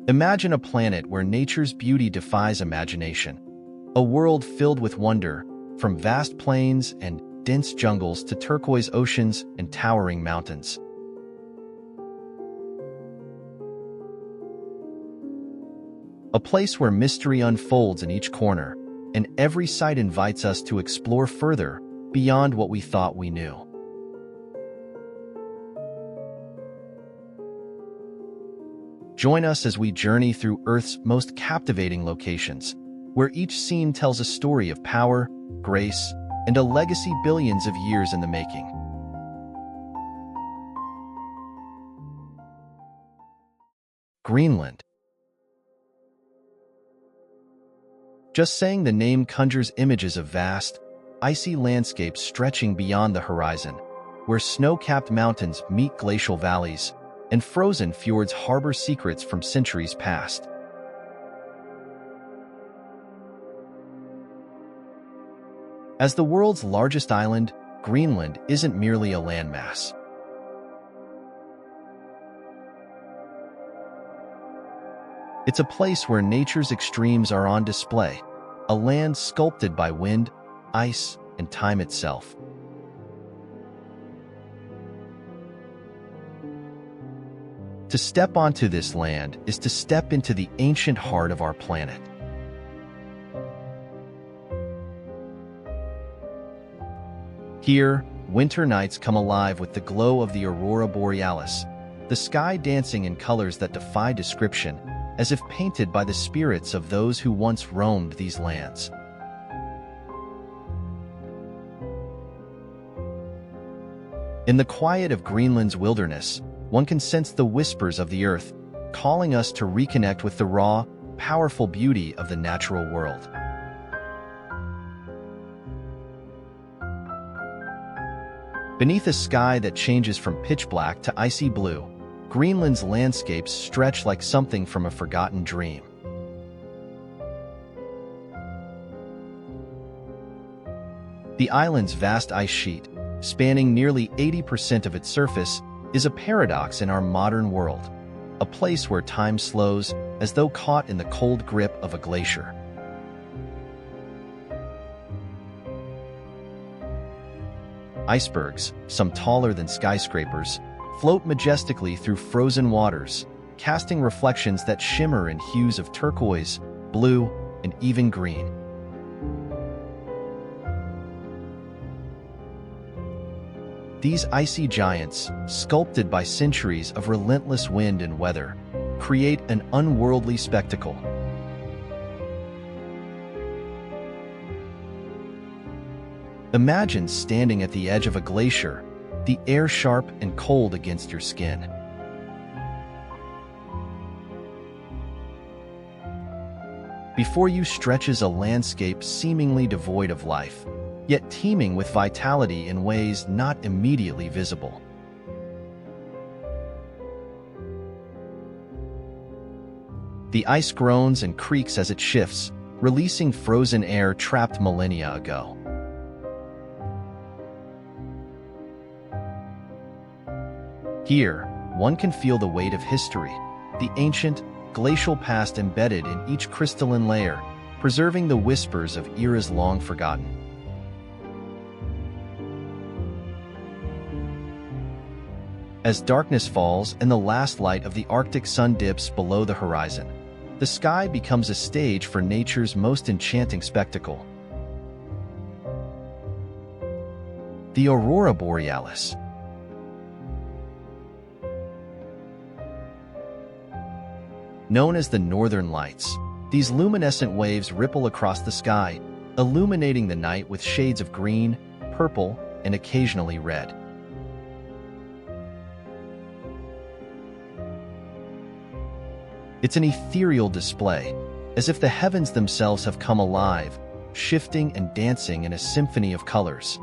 Imagine a planet where nature's beauty defies imagination. A world filled with wonder, from vast plains and dense jungles to turquoise oceans and towering mountains. A place where mystery unfolds in each corner, and every sight invites us to explore further beyond what we thought we knew. Join us as we journey through Earth's most captivating locations, where each scene tells a story of power, grace, and a legacy billions of years in the making. Greenland. Just saying the name conjures images of vast, icy landscapes stretching beyond the horizon, where snow-capped mountains meet glacial valleys, and frozen fjords harbor secrets from centuries past. As the world's largest island, Greenland isn't merely a landmass. It's a place where nature's extremes are on display, a land sculpted by wind, ice, and time itself. To step onto this land is to step into the ancient heart of our planet. Here, winter nights come alive with the glow of the aurora borealis, the sky dancing in colors that defy description, as if painted by the spirits of those who once roamed these lands. In the quiet of Greenland's wilderness, one can sense the whispers of the earth, calling us to reconnect with the raw, powerful beauty of the natural world. Beneath a sky that changes from pitch black to icy blue, Greenland's landscapes stretch like something from a forgotten dream. The island's vast ice sheet, spanning nearly 80% of its surface, is a paradox in our modern world, a place where time slows as though caught in the cold grip of a glacier. Icebergs, some taller than skyscrapers, float majestically through frozen waters, casting reflections that shimmer in hues of turquoise, blue, and even green. These icy giants, sculpted by centuries of relentless wind and weather, create an unworldly spectacle. Imagine standing at the edge of a glacier, the air sharp and cold against your skin. Before you stretches a landscape seemingly devoid of life, yet teeming with vitality in ways not immediately visible. The ice groans and creaks as it shifts, releasing frozen air trapped millennia ago. Here, one can feel the weight of history, the ancient, glacial past embedded in each crystalline layer, preserving the whispers of eras long forgotten. As darkness falls and the last light of the Arctic sun dips below the horizon, the sky becomes a stage for nature's most enchanting spectacle. The aurora borealis. Known as the Northern Lights, these luminescent waves ripple across the sky, illuminating the night with shades of green, purple, and occasionally red. It's an ethereal display, as if the heavens themselves have come alive, shifting and dancing in a symphony of colors.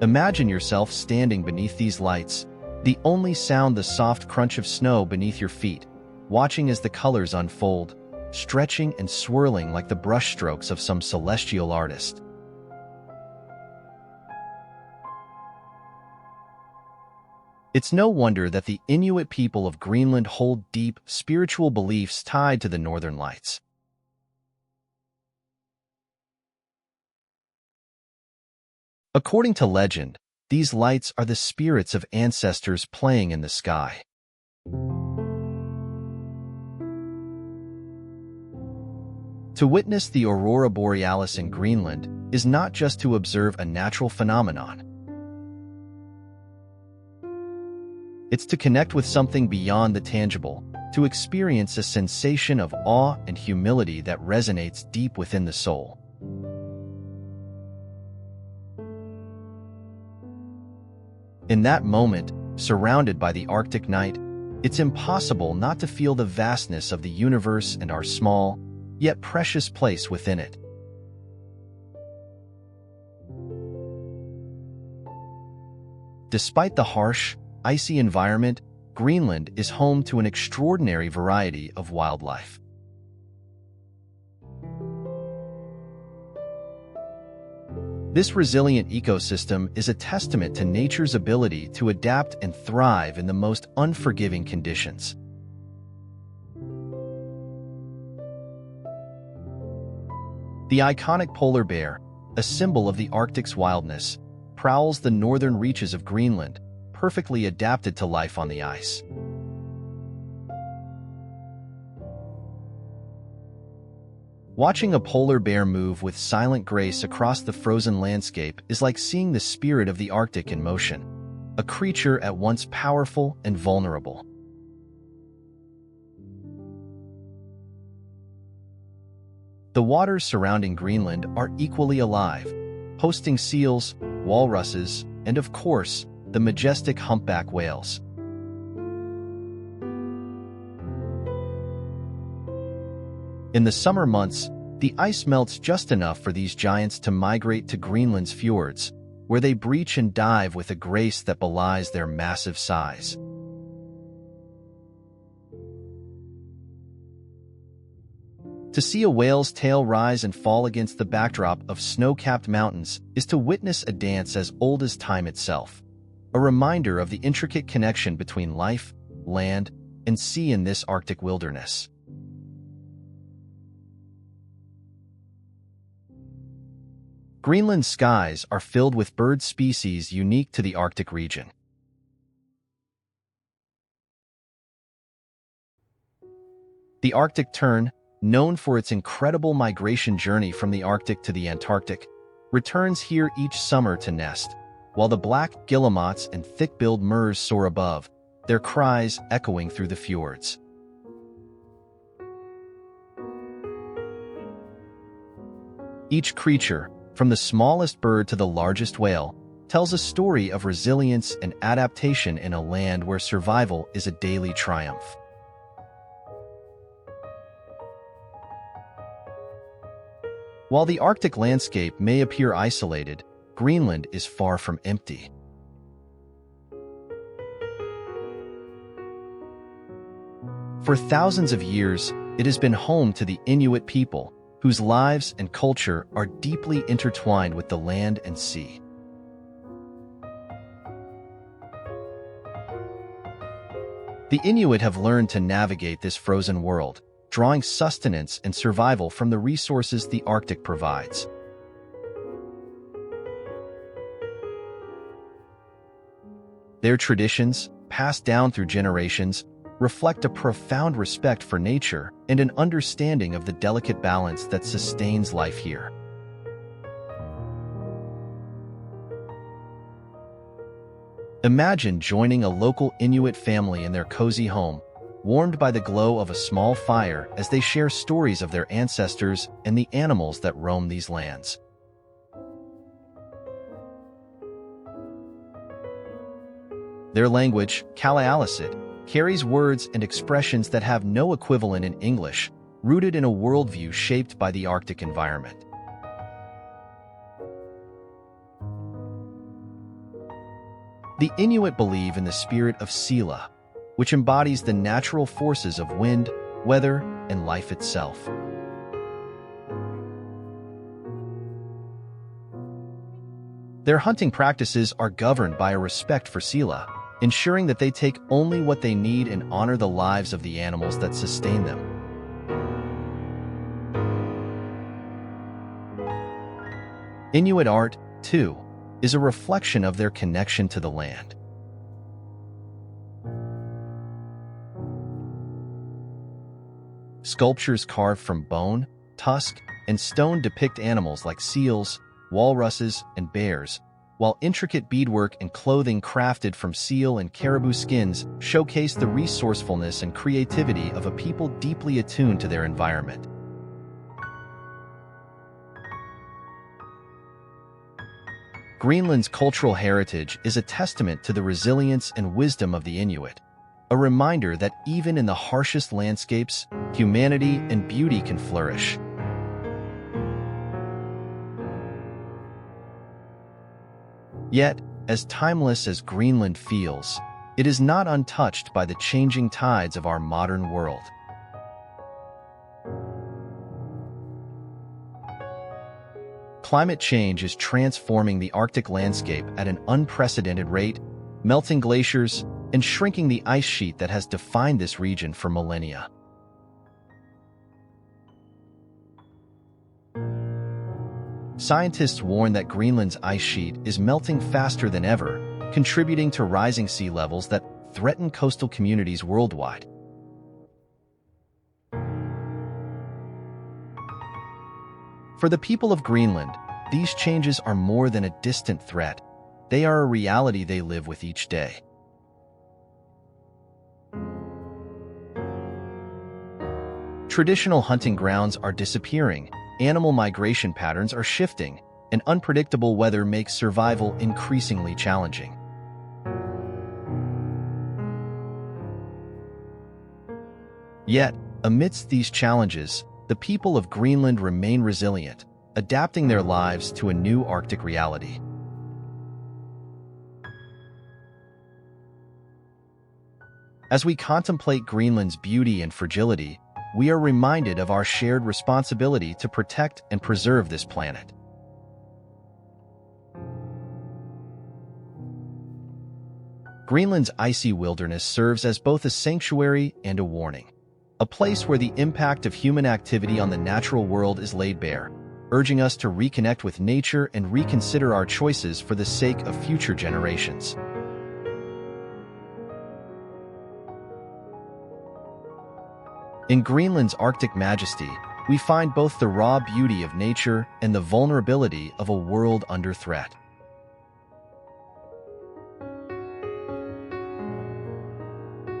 Imagine yourself standing beneath these lights, the only sound the soft crunch of snow beneath your feet, watching as the colors unfold, stretching and swirling like the brushstrokes of some celestial artist. It's no wonder that the Inuit people of Greenland hold deep, spiritual beliefs tied to the Northern Lights. According to legend, these lights are the spirits of ancestors playing in the sky. To witness the aurora borealis in Greenland is not just to observe a natural phenomenon. It's to connect with something beyond the tangible, to experience a sensation of awe and humility that resonates deep within the soul. In that moment, surrounded by the Arctic night, it's impossible not to feel the vastness of the universe and our small, yet precious place within it. Despite the harsh, icy environment, Greenland is home to an extraordinary variety of wildlife. This resilient ecosystem is a testament to nature's ability to adapt and thrive in the most unforgiving conditions. The iconic polar bear, a symbol of the Arctic's wildness, prowls the northern reaches of Greenland, perfectly adapted to life on the ice. Watching a polar bear move with silent grace across the frozen landscape is like seeing the spirit of the Arctic in motion, a creature at once powerful and vulnerable. The waters surrounding Greenland are equally alive, hosting seals, walruses, and of course, the majestic humpback whales. In the summer months, the ice melts just enough for these giants to migrate to Greenland's fjords, where they breach and dive with a grace that belies their massive size. To see a whale's tail rise and fall against the backdrop of snow-capped mountains is to witness a dance as old as time itself, a reminder of the intricate connection between life, land, and sea in this Arctic wilderness. Greenland's skies are filled with bird species unique to the Arctic region. The Arctic tern, known for its incredible migration journey from the Arctic to the Antarctic, returns here each summer to nest, while the black guillemots and thick-billed murres soar above, their cries echoing through the fjords. Each creature, from the smallest bird to the largest whale, tells a story of resilience and adaptation in a land where survival is a daily triumph. While the Arctic landscape may appear isolated, Greenland is far from empty. For thousands of years, it has been home to the Inuit people, whose lives and culture are deeply intertwined with the land and sea. The Inuit have learned to navigate this frozen world, drawing sustenance and survival from the resources the Arctic provides. Their traditions, passed down through generations, reflect a profound respect for nature and an understanding of the delicate balance that sustains life here. Imagine joining a local Inuit family in their cozy home, warmed by the glow of a small fire as they share stories of their ancestors and the animals that roam these lands. Their language, Kalaalleq, carries words and expressions that have no equivalent in English, rooted in a worldview shaped by the Arctic environment. The Inuit believe in the spirit of Sila, which embodies the natural forces of wind, weather, and life itself. Their hunting practices are governed by a respect for Sila, ensuring that they take only what they need and honor the lives of the animals that sustain them. Inuit art, too, is a reflection of their connection to the land. Sculptures carved from bone, tusk, and stone depict animals like seals, walruses, and bears, while intricate beadwork and clothing crafted from seal and caribou skins showcase the resourcefulness and creativity of a people deeply attuned to their environment. Greenland's cultural heritage is a testament to the resilience and wisdom of the Inuit, a reminder that even in the harshest landscapes, humanity and beauty can flourish. Yet, as timeless as Greenland feels, it is not untouched by the changing tides of our modern world. Climate change is transforming the Arctic landscape at an unprecedented rate, melting glaciers and shrinking the ice sheet that has defined this region for millennia. Scientists warn that Greenland's ice sheet is melting faster than ever, contributing to rising sea levels that threaten coastal communities worldwide. For the people of Greenland, these changes are more than a distant threat. They are a reality they live with each day. Traditional hunting grounds are disappearing, animal migration patterns are shifting, and unpredictable weather makes survival increasingly challenging. Yet, amidst these challenges, the people of Greenland remain resilient, adapting their lives to a new Arctic reality. As we contemplate Greenland's beauty and fragility, we are reminded of our shared responsibility to protect and preserve this planet. Greenland's icy wilderness serves as both a sanctuary and a warning, a place where the impact of human activity on the natural world is laid bare, urging us to reconnect with nature and reconsider our choices for the sake of future generations. In Greenland's Arctic majesty, we find both the raw beauty of nature and the vulnerability of a world under threat.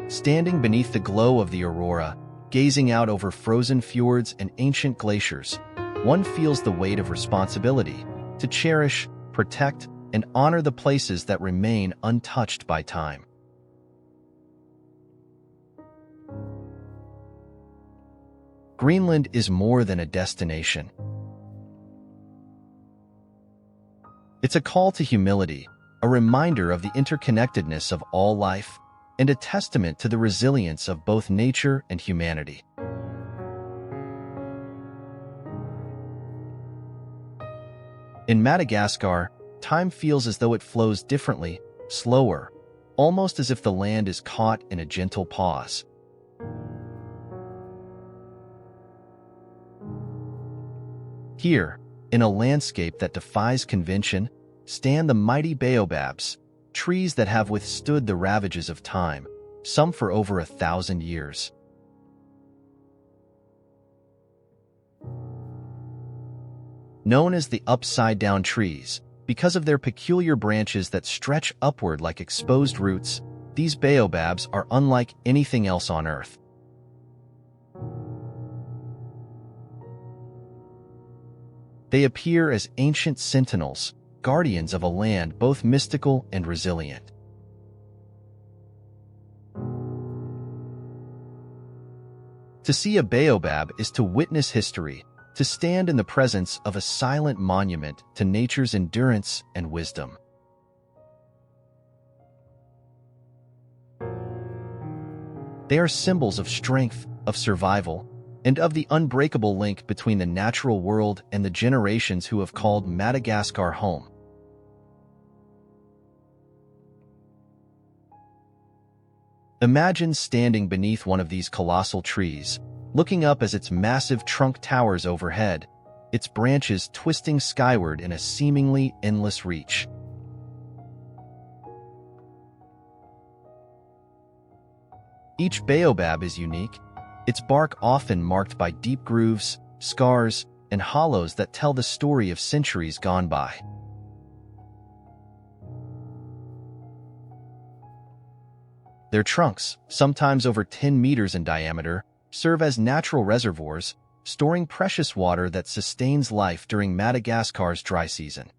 Standing beneath the glow of the aurora, gazing out over frozen fjords and ancient glaciers, one feels the weight of responsibility to cherish, protect, and honor the places that remain untouched by time. Greenland is more than a destination. It's a call to humility, a reminder of the interconnectedness of all life, and a testament to the resilience of both nature and humanity. In Madagascar, time feels as though it flows differently, slower, almost as if the land is caught in a gentle pause. Here, in a landscape that defies convention, stand the mighty baobabs, trees that have withstood the ravages of time, some for over 1,000 years. Known as the upside-down trees, because of their peculiar branches that stretch upward like exposed roots, these baobabs are unlike anything else on Earth. They appear as ancient sentinels, guardians of a land both mystical and resilient. To see a baobab is to witness history, to stand in the presence of a silent monument to nature's endurance and wisdom. They are symbols of strength, of survival, and of the unbreakable link between the natural world and the generations who have called Madagascar home. Imagine standing beneath one of these colossal trees, looking up as its massive trunk towers overhead, its branches twisting skyward in a seemingly endless reach. Each baobab is unique, its bark often marked by deep grooves, scars, and hollows that tell the story of centuries gone by. Their trunks, sometimes over 10 meters in diameter, serve as natural reservoirs, storing precious water that sustains life during Madagascar's dry season.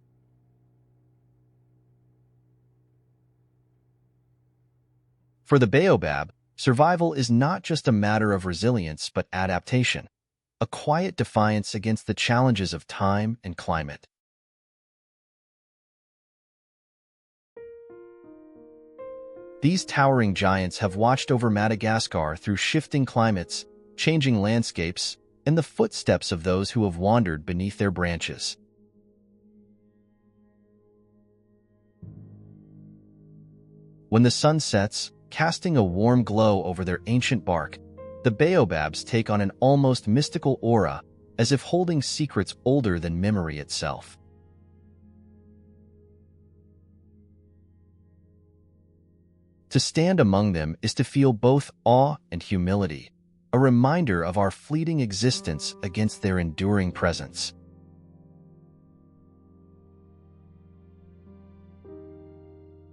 For the baobab, survival is not just a matter of resilience but adaptation, a quiet defiance against the challenges of time and climate. These towering giants have watched over Madagascar through shifting climates, changing landscapes, and the footsteps of those who have wandered beneath their branches. When the sun sets, casting a warm glow over their ancient bark, the baobabs take on an almost mystical aura, as if holding secrets older than memory itself. To stand among them is to feel both awe and humility, a reminder of our fleeting existence against their enduring presence.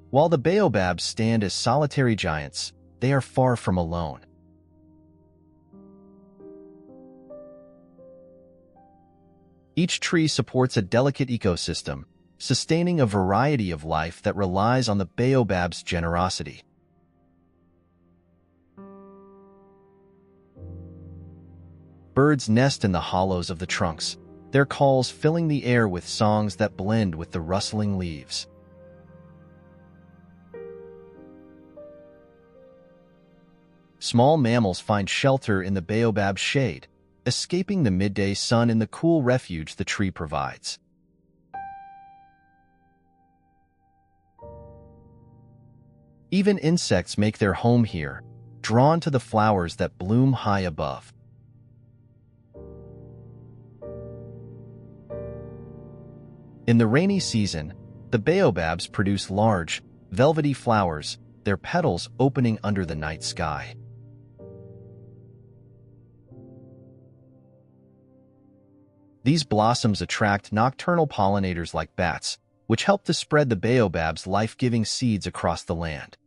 While the baobabs stand as solitary giants, they are far from alone. Each tree supports a delicate ecosystem, sustaining a variety of life that relies on the baobab's generosity. Birds nest in the hollows of the trunks, their calls filling the air with songs that blend with the rustling leaves. Small mammals find shelter in the baobab's shade, escaping the midday sun in the cool refuge the tree provides. Even insects make their home here, drawn to the flowers that bloom high above. In the rainy season, the baobabs produce large, velvety flowers, their petals opening under the night sky. These blossoms attract nocturnal pollinators like bats, which help to spread the baobab's life-giving seeds across the land.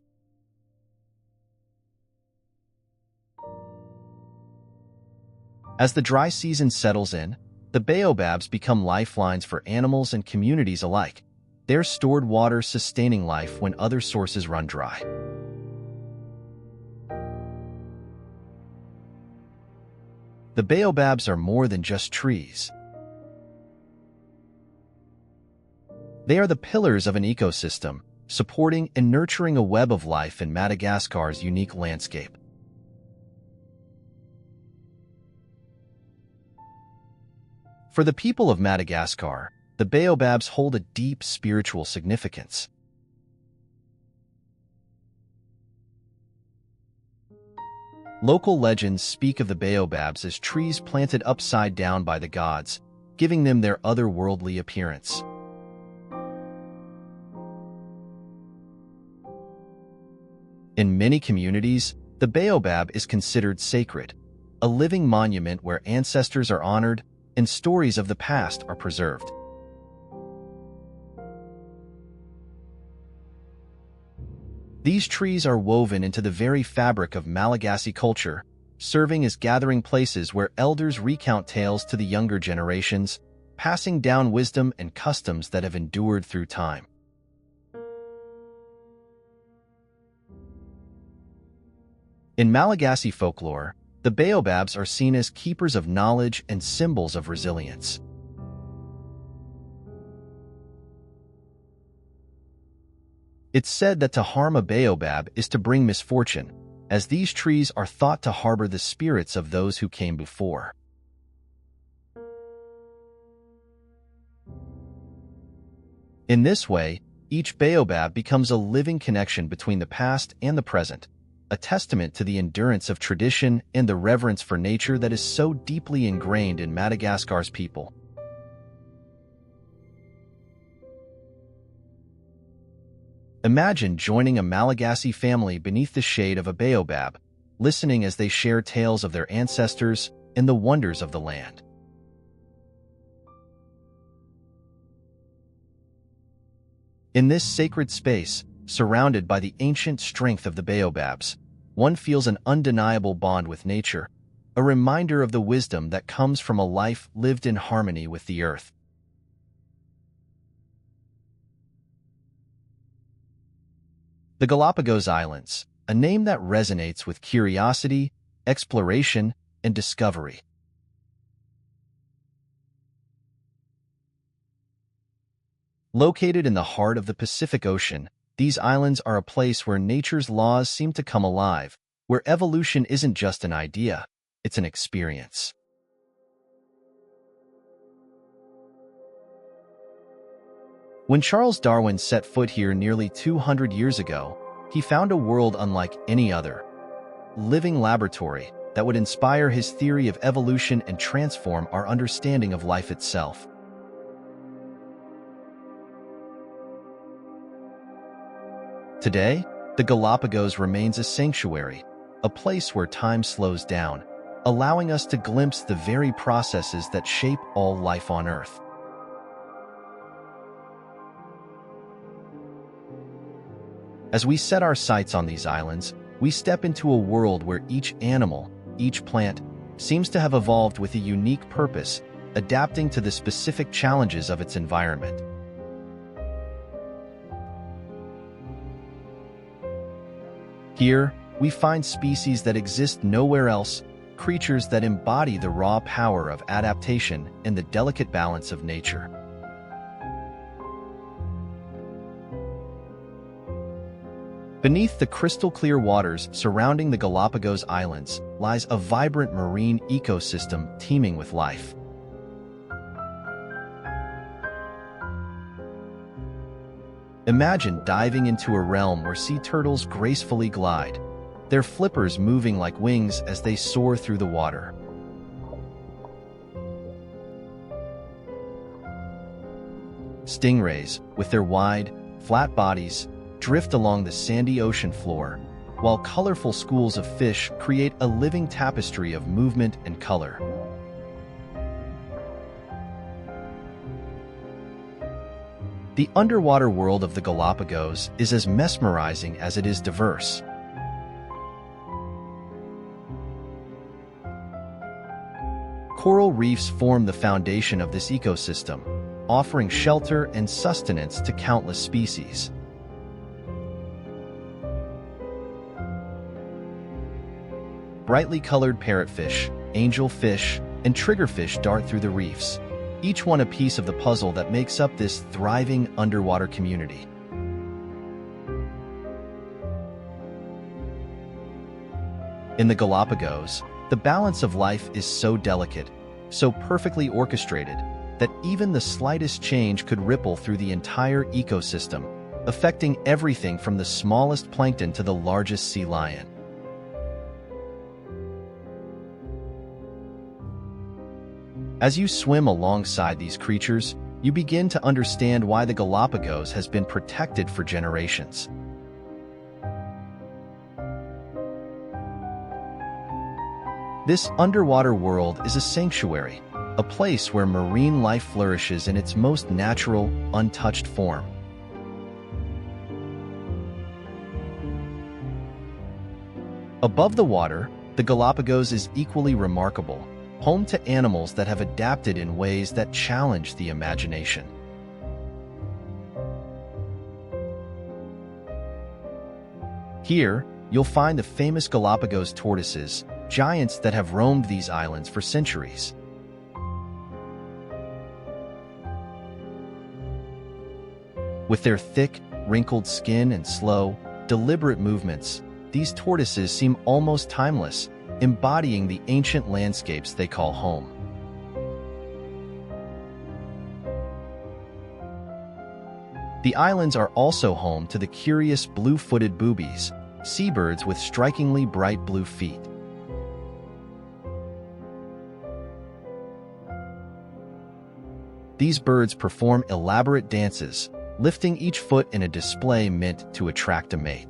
As the dry season settles in, the baobabs become lifelines for animals and communities alike, their stored water sustaining life when other sources run dry. The baobabs are more than just trees. They are the pillars of an ecosystem, supporting and nurturing a web of life in Madagascar's unique landscape. For the people of Madagascar, the baobabs hold a deep spiritual significance. Local legends speak of the baobabs as trees planted upside down by the gods, giving them their otherworldly appearance. In many communities, the baobab is considered sacred, a living monument where ancestors are honored and stories of the past are preserved. These trees are woven into the very fabric of Malagasy culture, serving as gathering places where elders recount tales to the younger generations, passing down wisdom and customs that have endured through time. In Malagasy folklore, the baobabs are seen as keepers of knowledge and symbols of resilience. It's said that to harm a baobab is to bring misfortune, as these trees are thought to harbor the spirits of those who came before. In this way, each baobab becomes a living connection between the past and the present, a testament to the endurance of tradition and the reverence for nature that is so deeply ingrained in Madagascar's people. Imagine joining a Malagasy family beneath the shade of a baobab, listening as they share tales of their ancestors and the wonders of the land. In this sacred space, surrounded by the ancient strength of the baobabs, one feels an undeniable bond with nature, a reminder of the wisdom that comes from a life lived in harmony with the earth. The Galapagos Islands, a name that resonates with curiosity, exploration, and discovery. Located in the heart of the Pacific Ocean, these islands are a place where nature's laws seem to come alive, where evolution isn't just an idea, it's an experience. When Charles Darwin set foot here nearly 200 years ago, he found a world unlike any other, living laboratory that would inspire his theory of evolution and transform our understanding of life itself. Today, the Galapagos remains a sanctuary, a place where time slows down, allowing us to glimpse the very processes that shape all life on Earth. As we set our sights on these islands, we step into a world where each animal, each plant, seems to have evolved with a unique purpose, adapting to the specific challenges of its environment. Here, we find species that exist nowhere else, creatures that embody the raw power of adaptation and the delicate balance of nature. Beneath the crystal-clear waters surrounding the Galapagos Islands lies a vibrant marine ecosystem teeming with life. Imagine diving into a realm where sea turtles gracefully glide, their flippers moving like wings as they soar through the water. Stingrays, with their wide, flat bodies, drift along the sandy ocean floor, while colorful schools of fish create a living tapestry of movement and color. The underwater world of the Galapagos is as mesmerizing as it is diverse. Coral reefs form the foundation of this ecosystem, offering shelter and sustenance to countless species. Brightly colored parrotfish, angelfish, and triggerfish dart through the reefs, each one a piece of the puzzle that makes up this thriving underwater community. In the Galapagos, the balance of life is so delicate, so perfectly orchestrated, that even the slightest change could ripple through the entire ecosystem, affecting everything from the smallest plankton to the largest sea lion. As you swim alongside these creatures, you begin to understand why the Galapagos has been protected for generations. This underwater world is a sanctuary, a place where marine life flourishes in its most natural, untouched form. Above the water, the Galapagos is equally remarkable, home to animals that have adapted in ways that challenge the imagination. Here, you'll find the famous Galapagos tortoises, giants that have roamed these islands for centuries. With their thick, wrinkled skin and slow, deliberate movements, these tortoises seem almost timeless, embodying the ancient landscapes they call home. The islands are also home to the curious blue-footed boobies, seabirds with strikingly bright blue feet. These birds perform elaborate dances, lifting each foot in a display meant to attract a mate.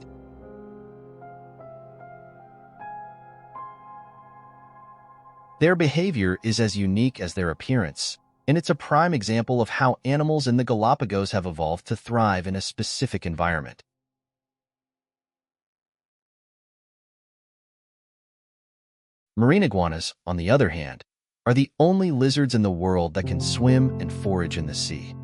Their behavior is as unique as their appearance, and it's a prime example of how animals in the Galapagos have evolved to thrive in a specific environment. Marine iguanas, on the other hand, are the only lizards in the world that can swim and forage in the sea.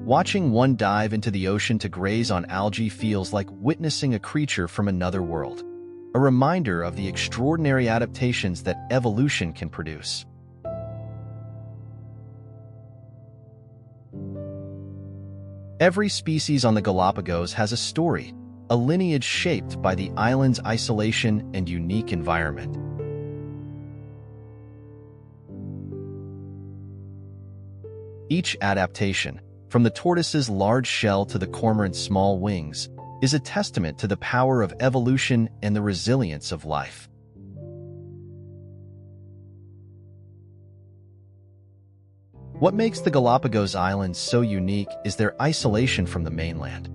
Watching one dive into the ocean to graze on algae feels like witnessing a creature from another world, a reminder of the extraordinary adaptations that evolution can produce. Every species on the Galapagos has a story, a lineage shaped by the island's isolation and unique environment. Each adaptation, from the tortoise's large shell to the cormorant's small wings, is a testament to the power of evolution and the resilience of life. What makes the Galapagos Islands so unique is their isolation from the mainland.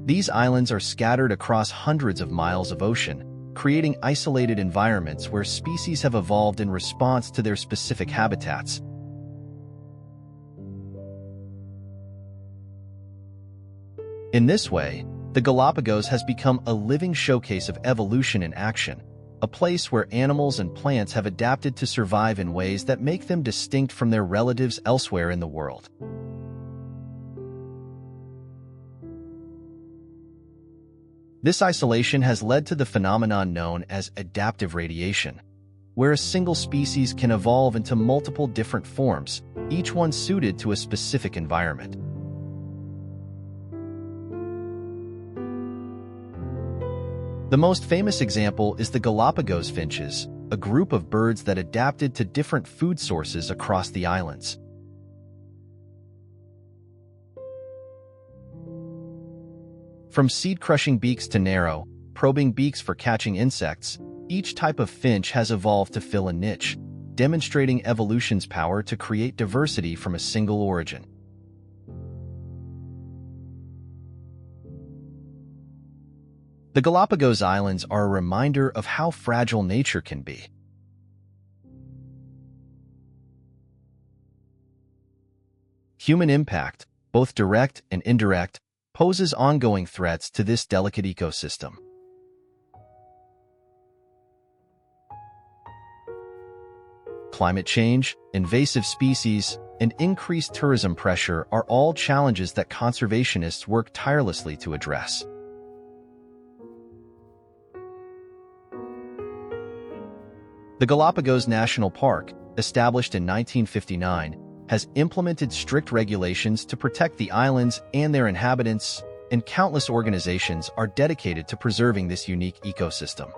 These islands are scattered across hundreds of miles of ocean, creating isolated environments where species have evolved in response to their specific habitats. In this way, the Galapagos has become a living showcase of evolution in action, a place where animals and plants have adapted to survive in ways that make them distinct from their relatives elsewhere in the world. This isolation has led to the phenomenon known as adaptive radiation, where a single species can evolve into multiple different forms, each one suited to a specific environment. The most famous example is the Galapagos finches, a group of birds that adapted to different food sources across the islands. From seed-crushing beaks to narrow, probing beaks for catching insects, each type of finch has evolved to fill a niche, demonstrating evolution's power to create diversity from a single origin. The Galapagos Islands are a reminder of how fragile nature can be. Human impact, both direct and indirect, poses ongoing threats to this delicate ecosystem. Climate change, invasive species, and increased tourism pressure are all challenges that conservationists work tirelessly to address. The Galapagos National Park, established in 1959, has implemented strict regulations to protect the islands and their inhabitants, and countless organizations are dedicated to preserving this unique ecosystem.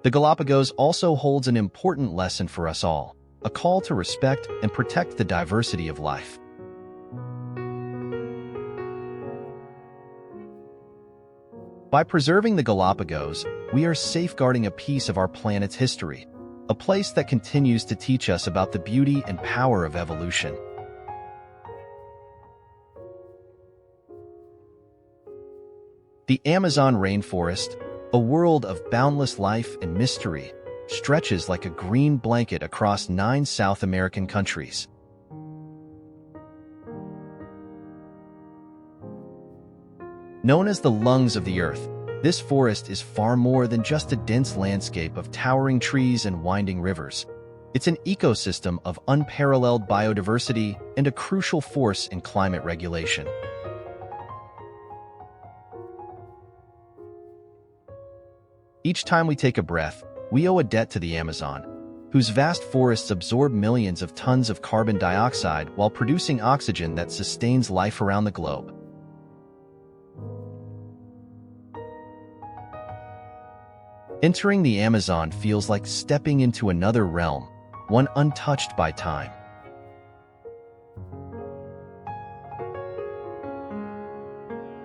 The Galapagos also holds an important lesson for us all, a call to respect and protect the diversity of life. By preserving the Galapagos, we are safeguarding a piece of our planet's history, a place that continues to teach us about the beauty and power of evolution. The Amazon rainforest, a world of boundless life and mystery, stretches like a green blanket across 9 South American countries. Known as the lungs of the earth, this forest is far more than just a dense landscape of towering trees and winding rivers. It's an ecosystem of unparalleled biodiversity and a crucial force in climate regulation. Each time we take a breath, we owe a debt to the Amazon, whose vast forests absorb millions of tons of carbon dioxide while producing oxygen that sustains life around the globe. Entering the Amazon feels like stepping into another realm, one untouched by time.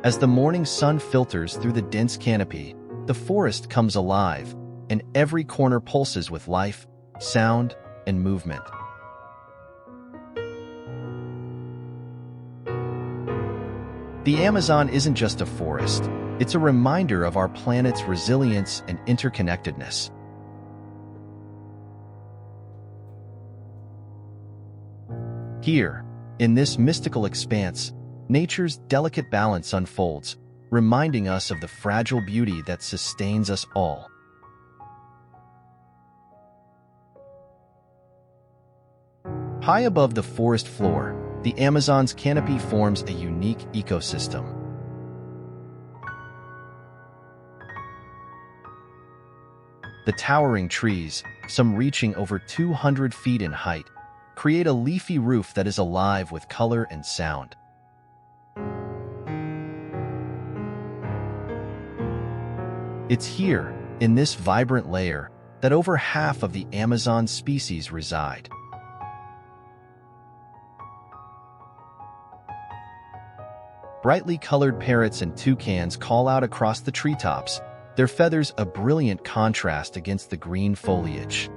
As the morning sun filters through the dense canopy, the forest comes alive, and every corner pulses with life, sound, and movement. The Amazon isn't just a forest, it's a reminder of our planet's resilience and interconnectedness. Here, in this mystical expanse, nature's delicate balance unfolds, reminding us of the fragile beauty that sustains us all. High above the forest floor, the Amazon's canopy forms a unique ecosystem. The towering trees, some reaching over 200 feet in height, create a leafy roof that is alive with color and sound. It's here, in this vibrant layer, that over half of the Amazon species reside. Brightly colored parrots and toucans call out across the treetops, their feathers a brilliant contrast against the green foliage.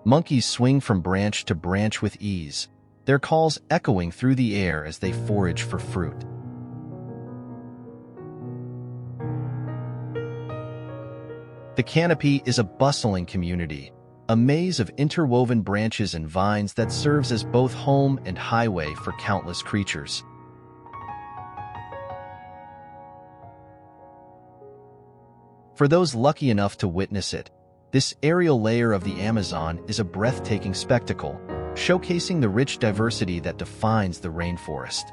Monkeys swing from branch to branch with ease, their calls echoing through the air as they forage for fruit. The canopy is a bustling community, a maze of interwoven branches and vines that serves as both home and highway for countless creatures. For those lucky enough to witness it, this aerial layer of the Amazon is a breathtaking spectacle, showcasing the rich diversity that defines the rainforest.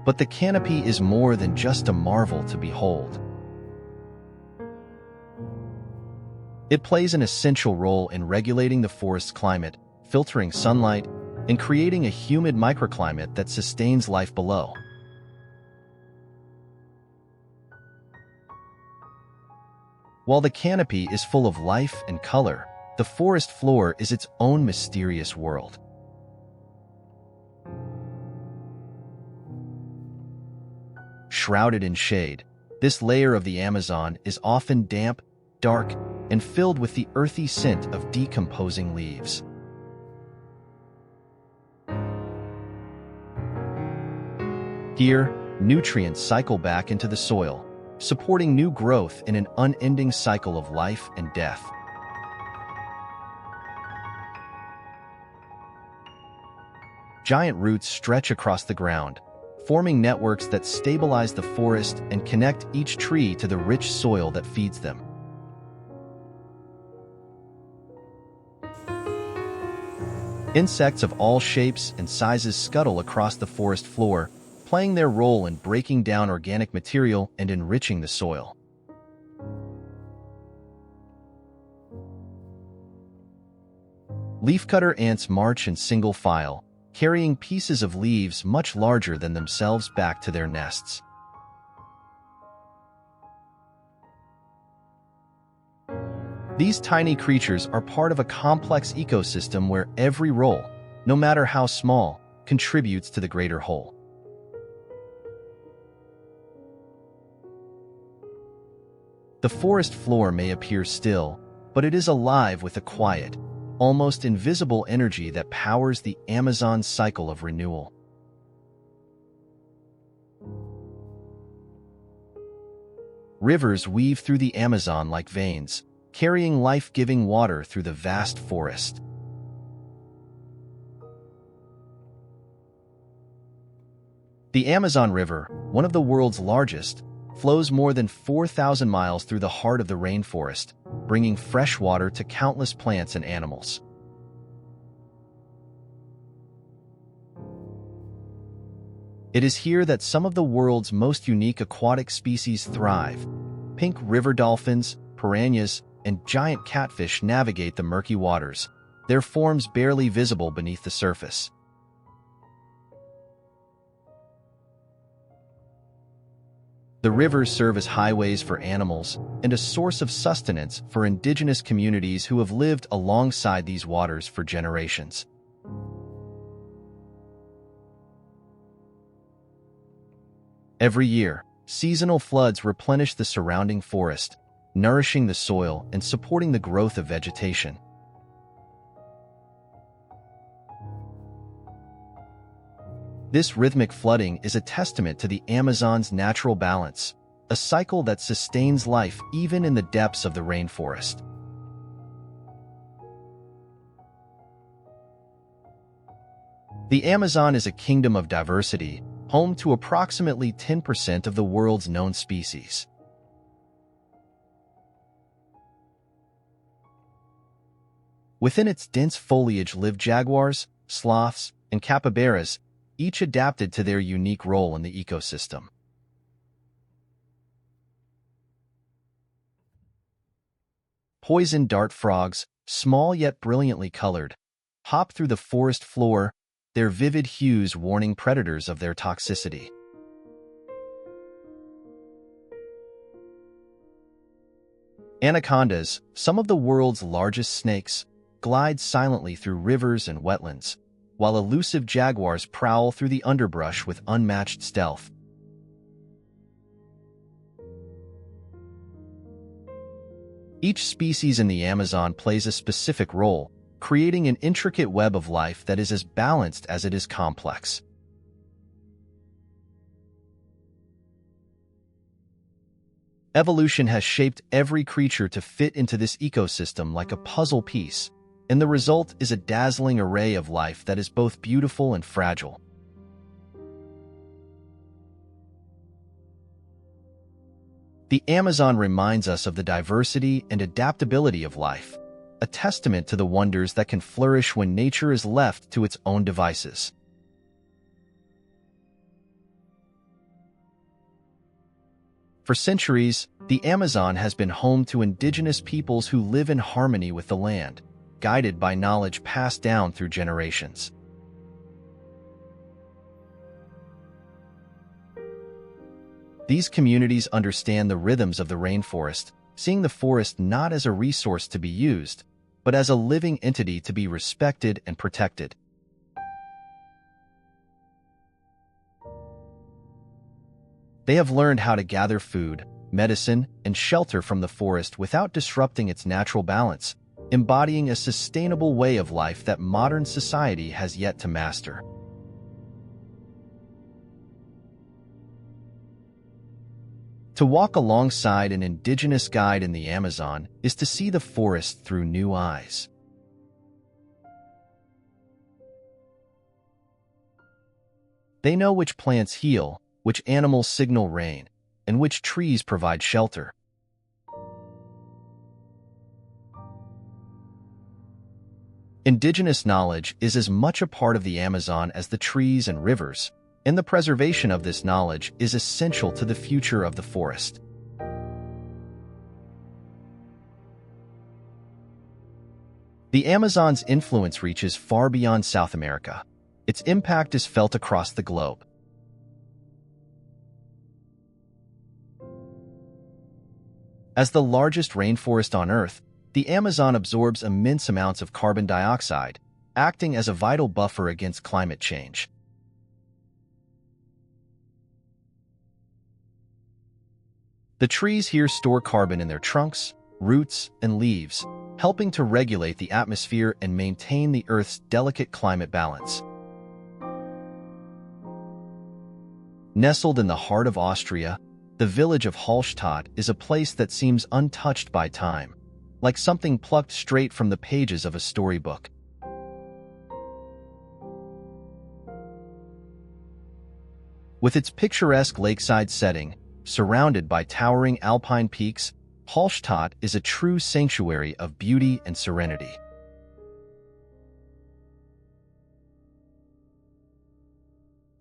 But the canopy is more than just a marvel to behold. It plays an essential role in regulating the forest's climate, filtering sunlight, and creating a humid microclimate that sustains life below. While the canopy is full of life and color, the forest floor is its own mysterious world. Shrouded in shade, this layer of the Amazon is often damp, dark, and filled with the earthy scent of decomposing leaves. Here, nutrients cycle back into the soil, supporting new growth in an unending cycle of life and death. Giant roots stretch across the ground, forming networks that stabilize the forest and connect each tree to the rich soil that feeds them. Insects of all shapes and sizes scuttle across the forest floor, playing their role in breaking down organic material and enriching the soil. Leafcutter ants march in single file, carrying pieces of leaves much larger than themselves back to their nests. These tiny creatures are part of a complex ecosystem where every role, no matter how small, contributes to the greater whole. The forest floor may appear still, but it is alive with a quiet, almost invisible energy that powers the Amazon's cycle of renewal. Rivers weave through the Amazon like veins, carrying life-giving water through the vast forest. The Amazon River, one of the world's largest, flows more than 4,000 miles through the heart of the rainforest, bringing fresh water to countless plants and animals. It is here that some of the world's most unique aquatic species thrive. Pink river dolphins, piranhas, and giant catfish navigate the murky waters, their forms barely visible beneath the surface. The rivers serve as highways for animals and a source of sustenance for indigenous communities who have lived alongside these waters for generations. Every year, seasonal floods replenish the surrounding forest, nourishing the soil and supporting the growth of vegetation. This rhythmic flooding is a testament to the Amazon's natural balance, a cycle that sustains life even in the depths of the rainforest. The Amazon is a kingdom of diversity, home to approximately 10% of the world's known species. Within its dense foliage live jaguars, sloths, and capybaras, each adapted to their unique role in the ecosystem. Poison dart frogs, small yet brilliantly colored, hop through the forest floor, their vivid hues warning predators of their toxicity. Anacondas, some of the world's largest snakes, glide silently through rivers and wetlands, while elusive jaguars prowl through the underbrush with unmatched stealth. Each species in the Amazon plays a specific role, creating an intricate web of life that is as balanced as it is complex. Evolution has shaped every creature to fit into this ecosystem like a puzzle piece, and the result is a dazzling array of life that is both beautiful and fragile. The Amazon reminds us of the diversity and adaptability of life, a testament to the wonders that can flourish when nature is left to its own devices. For centuries, the Amazon has been home to indigenous peoples who live in harmony with the land, guided by knowledge passed down through generations. These communities understand the rhythms of the rainforest, seeing the forest not as a resource to be used, but as a living entity to be respected and protected. They have learned how to gather food, medicine, and shelter from the forest without disrupting its natural balance, embodying a sustainable way of life that modern society has yet to master. To walk alongside an indigenous guide in the Amazon is to see the forest through new eyes. They know which plants heal, which animals signal rain, and which trees provide shelter. Indigenous knowledge is as much a part of the Amazon as the trees and rivers, and the preservation of this knowledge is essential to the future of the forest. The Amazon's influence reaches far beyond South America. Its impact is felt across the globe. As the largest rainforest on Earth, the Amazon absorbs immense amounts of carbon dioxide, acting as a vital buffer against climate change. The trees here store carbon in their trunks, roots, and leaves, helping to regulate the atmosphere and maintain the Earth's delicate climate balance. Nestled in the heart of Austria, the village of Hallstatt is a place that seems untouched by time, like something plucked straight from the pages of a storybook. With its picturesque lakeside setting, surrounded by towering alpine peaks, Hallstatt is a true sanctuary of beauty and serenity.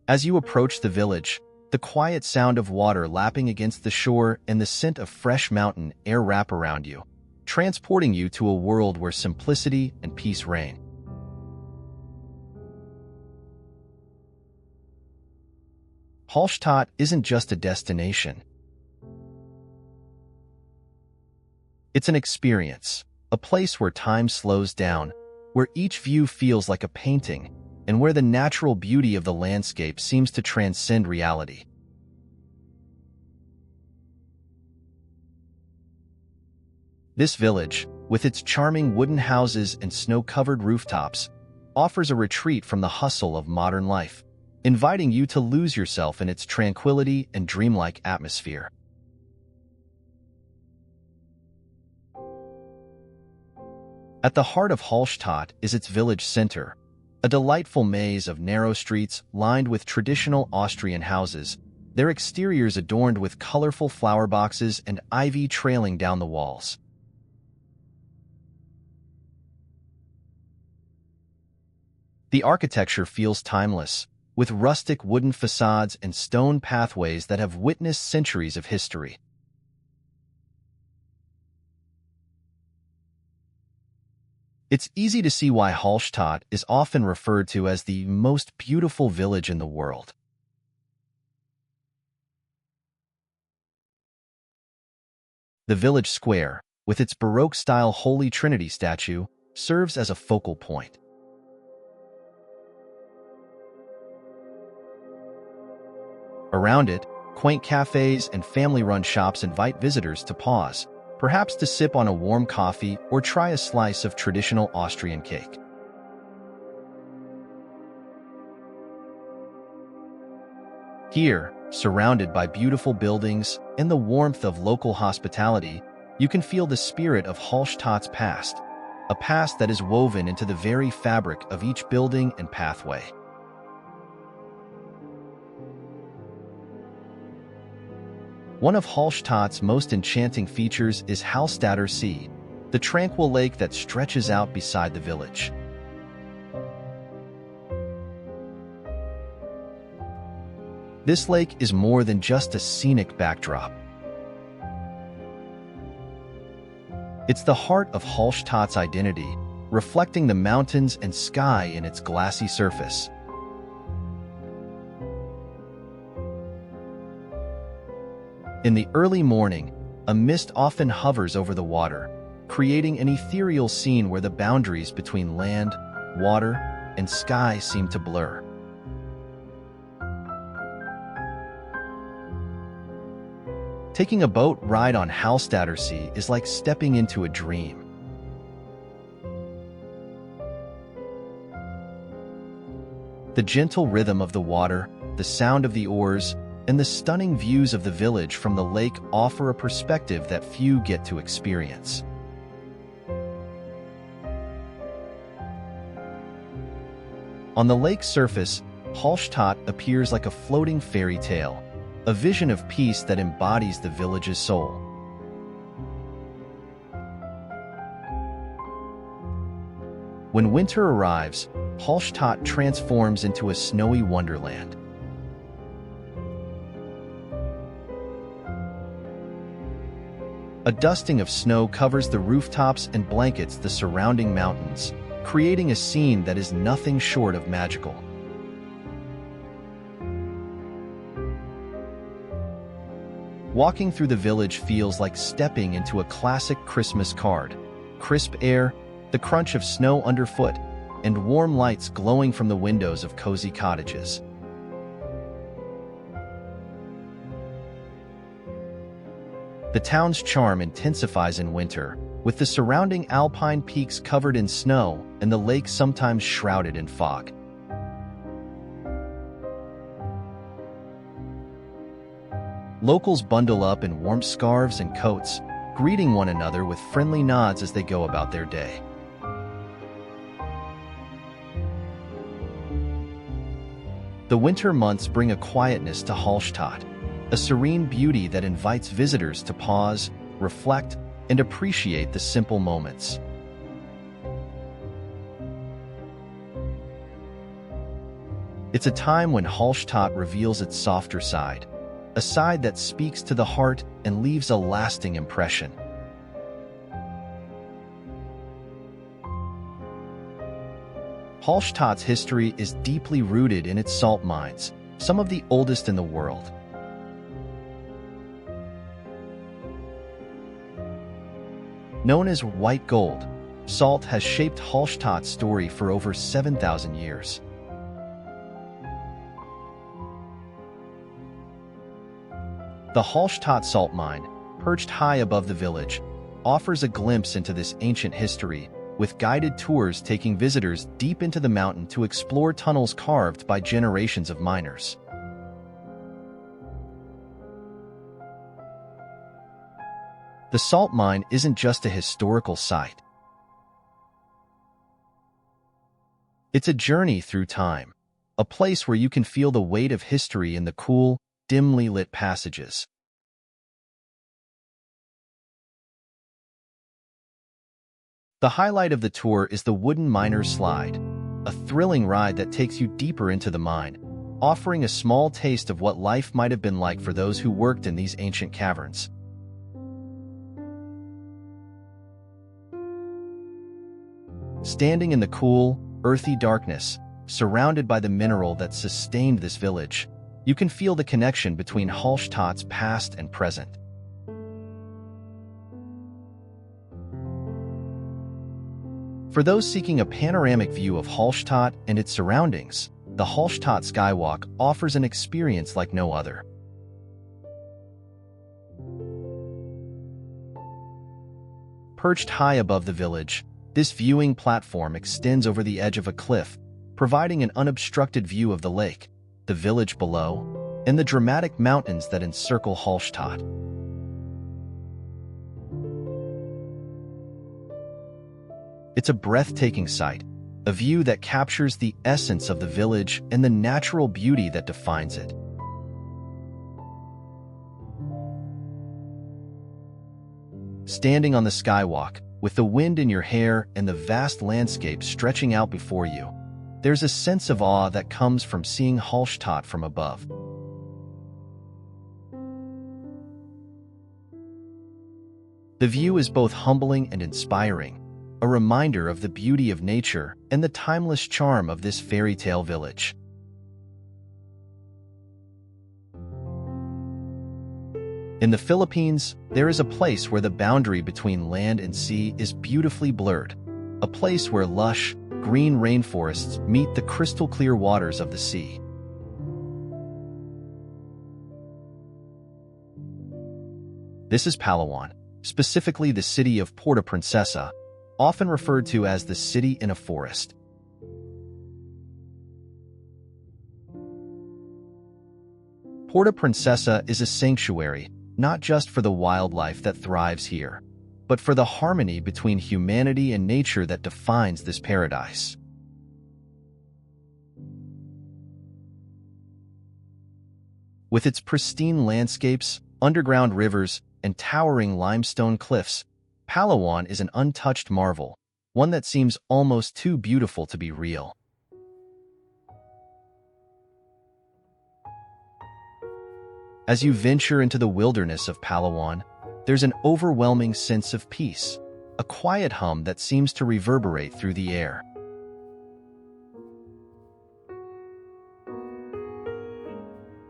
As you approach the village, the quiet sound of water lapping against the shore and the scent of fresh mountain air wrap around you, transporting you to a world where simplicity and peace reign. Hallstatt isn't just a destination, It's an experience, a place where time slows down, where each view feels like a painting, and where the natural beauty of the landscape seems to transcend reality. This village, with its charming wooden houses and snow-covered rooftops, offers a retreat from the hustle of modern life, inviting you to lose yourself in its tranquility and dreamlike atmosphere. At the heart of Hallstatt is its village center, a delightful maze of narrow streets lined with traditional Austrian houses, their exteriors adorned with colorful flower boxes and ivy trailing down the walls. The architecture feels timeless, with rustic wooden facades and stone pathways that have witnessed centuries of history. It's easy to see why Hallstatt is often referred to as the most beautiful village in the world. The village square, with its Baroque-style Holy Trinity statue, serves as a focal point. Around it, quaint cafes and family-run shops invite visitors to pause, perhaps to sip on a warm coffee or try a slice of traditional Austrian cake. Here, surrounded by beautiful buildings and the warmth of local hospitality, you can feel the spirit of Hallstatt's past, a past that is woven into the very fabric of each building and pathway. One of Hallstatt's most enchanting features is Hallstatter See, the tranquil lake that stretches out beside the village. This lake is more than just a scenic backdrop. It's the heart of Hallstatt's identity, reflecting the mountains and sky in its glassy surface. In the early morning, a mist often hovers over the water, creating an ethereal scene where the boundaries between land, water, and sky seem to blur. Taking a boat ride on Hallstatter See is like stepping into a dream. The gentle rhythm of the water, the sound of the oars, and the stunning views of the village from the lake offer a perspective that few get to experience. On the lake's surface, Hallstatt appears like a floating fairy tale, a vision of peace that embodies the village's soul. When winter arrives, Hallstatt transforms into a snowy wonderland. A dusting of snow covers the rooftops and blankets the surrounding mountains, creating a scene that is nothing short of magical. Walking through the village feels like stepping into a classic Christmas card. Crisp air, the crunch of snow underfoot, and warm lights glowing from the windows of cozy cottages. The town's charm intensifies in winter, with the surrounding alpine peaks covered in snow and the lake sometimes shrouded in fog. Locals bundle up in warm scarves and coats, greeting one another with friendly nods as they go about their day. The winter months bring a quietness to Hallstatt, a serene beauty that invites visitors to pause, reflect, and appreciate the simple moments. It's a time when Hallstatt reveals its softer side, a side that speaks to the heart and leaves a lasting impression. Hallstatt's history is deeply rooted in its salt mines, some of the oldest in the world. Known as white gold, salt has shaped Hallstatt's story for over 7,000 years. The Hallstatt salt mine, perched high above the village, offers a glimpse into this ancient history, with guided tours taking visitors deep into the mountain to explore tunnels carved by generations of miners. The salt mine isn't just a historical site. It's a journey through time, a place where you can feel the weight of history in the cool, dimly lit passages. The highlight of the tour is the wooden miner's slide, a thrilling ride that takes you deeper into the mine, offering a small taste of what life might have been like for those who worked in these ancient caverns. Standing in the cool, earthy darkness, surrounded by the mineral that sustained this village, you can feel the connection between Hallstatt's past and present. For those seeking a panoramic view of Hallstatt and its surroundings, the Hallstatt Skywalk offers an experience like no other. Perched high above the village, this viewing platform extends over the edge of a cliff, providing an unobstructed view of the lake, the village below, and the dramatic mountains that encircle Hallstatt. It's a breathtaking sight, a view that captures the essence of the village and the natural beauty that defines it. Standing on the skywalk, with the wind in your hair and the vast landscape stretching out before you, there's a sense of awe that comes from seeing Hallstatt from above. The view is both humbling and inspiring, a reminder of the beauty of nature and the timeless charm of this fairy tale village. In the Philippines, there is a place where the boundary between land and sea is beautifully blurred, a place where lush, green rainforests meet the crystal-clear waters of the sea. This is Palawan, specifically the city of Puerto Princesa, often referred to as the city in a forest. Puerto Princesa is a sanctuary, not just for the wildlife that thrives here, but for the harmony between humanity and nature that defines this paradise. With its pristine landscapes, underground rivers, and towering limestone cliffs, Palawan is an untouched marvel, one that seems almost too beautiful to be real. As you venture into the wilderness of Palawan, there's an overwhelming sense of peace, a quiet hum that seems to reverberate through the air.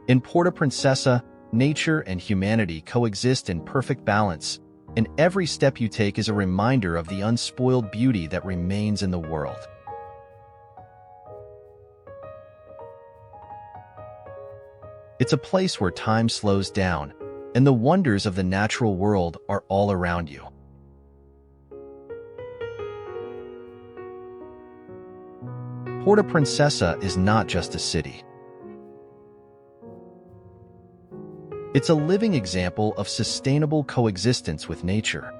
In Puerto Princesa, nature and humanity coexist in perfect balance, and every step you take is a reminder of the unspoiled beauty that remains in the world. It's a place where time slows down, and the wonders of the natural world are all around you. Puerto Princesa is not just a city. It's a living example of sustainable coexistence with nature.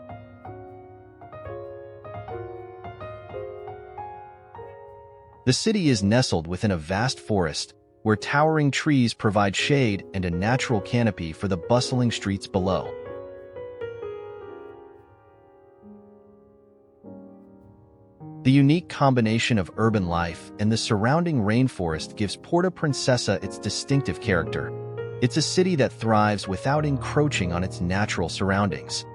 The city is nestled within a vast forest, where towering trees provide shade and a natural canopy for the bustling streets below. The unique combination of urban life and the surrounding rainforest gives Puerto Princesa its distinctive character. It's a city that thrives without encroaching on its natural surroundings.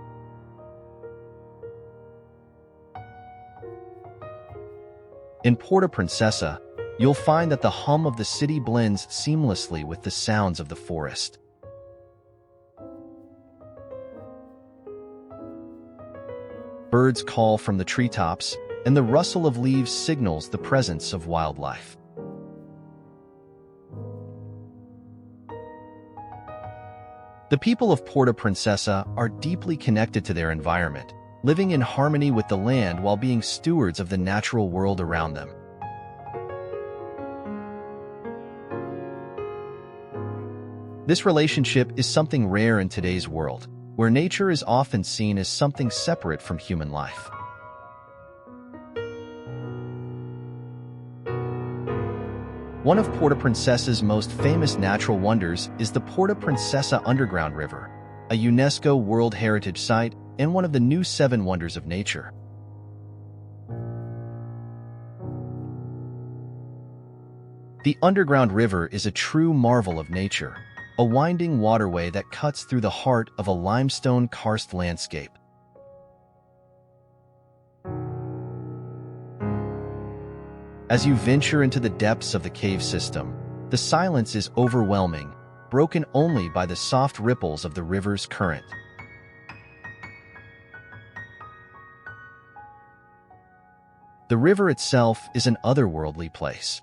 In Puerto Princesa, you'll find that the hum of the city blends seamlessly with the sounds of the forest. Birds call from the treetops, and the rustle of leaves signals the presence of wildlife. The people of Puerto Princesa are deeply connected to their environment, living in harmony with the land while being stewards of the natural world around them. This relationship is something rare in today's world, where nature is often seen as something separate from human life. One of Puerto Princesa's most famous natural wonders is the Puerto Princesa Underground River, a UNESCO World Heritage Site and one of the new 7 wonders of nature. The underground river is a true marvel of nature, a winding waterway that cuts through the heart of a limestone karst landscape. As you venture into the depths of the cave system, the silence is overwhelming, broken only by the soft ripples of the river's current. The river itself is an otherworldly place.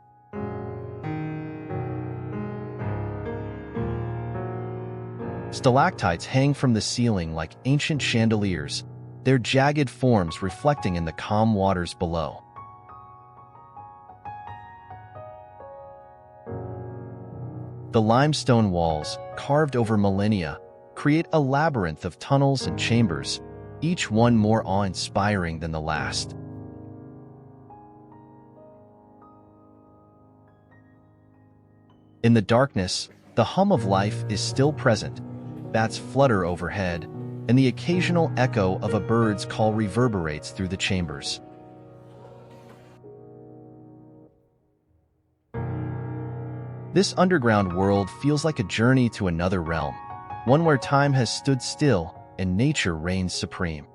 Stalactites hang from the ceiling like ancient chandeliers, their jagged forms reflecting in the calm waters below. The limestone walls, carved over millennia, create a labyrinth of tunnels and chambers, each one more awe-inspiring than the last. In the darkness, the hum of life is still present. Bats flutter overhead, and the occasional echo of a bird's call reverberates through the chambers. This underground world feels like a journey to another realm, one where time has stood still and nature reigns supreme.